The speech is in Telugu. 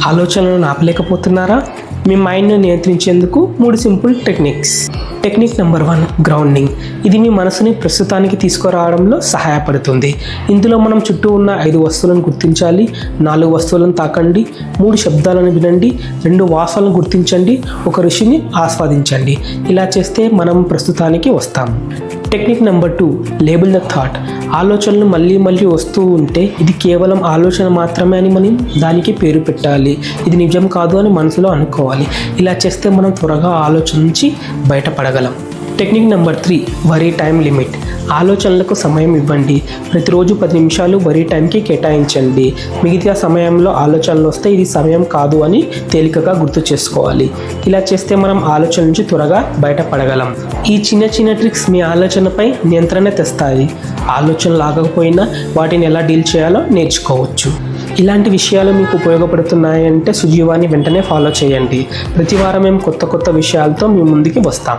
ఆలోచనలను ఆపలేకపోతున్నారా? మీ మైండ్ను నియంత్రించేందుకు 3 simple techniques. Technique number 1, grounding. ఇది మీ మనసుని ప్రస్తుతానికి తీసుకురావడంలో సహాయపడుతుంది. ఇందులో మనం చుట్టూ ఉన్న 5 వస్తువులను గుర్తించాలి. 4 వస్తువులను తాకండి, 3 శబ్దాలను వినండి, 2 వాసనలను గుర్తించండి, 1 రుచిని ఆస్వాదించండి. ఇలా చేస్తే మనం ప్రస్తుతానికి వస్తాం. Technique number 2, label the thought. ఆలోచనలు మళ్ళీ మళ్ళీ వస్తూ ఉంటే ఇది కేవలం ఆలోచన మాత్రమే అని మనం దానికి పేరు పెట్టాలి. ఇది నిజం కాదు అని మనసులో అనుకోవాలి. ఇలా చేస్తే మనం త్వరగా ఆలోచన నుంచి బయటపడగలం. Technique number 3, worry time limit. ఆలోచనలకు సమయం ఇవ్వండి. ప్రతిరోజు 10 నిమిషాలు వరీ టైంకి కేటాయించండి. మిగతా సమయంలో ఆలోచనలు వస్తే ఇది సమయం కాదు అని తేలికగా గుర్తు చేసుకోవాలి. ఇలా చేస్తే మనం ఆలోచన నుంచి త్వరగా బయటపడగలం. ఈ చిన్న చిన్న ట్రిక్స్ మీ ఆలోచనపై నియంత్రణ తెస్తాయి. ఆలోచనలు ఆగకపోయినా వాటిని ఎలా డీల్ చేయాలో నేర్చుకోవచ్చు. ఇలాంటి విషయాలు మీకు ఉపయోగపడుతున్నాయంటే సుజీవాని వెంటనే ఫాలో చేయండి. ప్రతి వారం మేము కొత్త విషయాలతో మీ ముందుకి వస్తాం.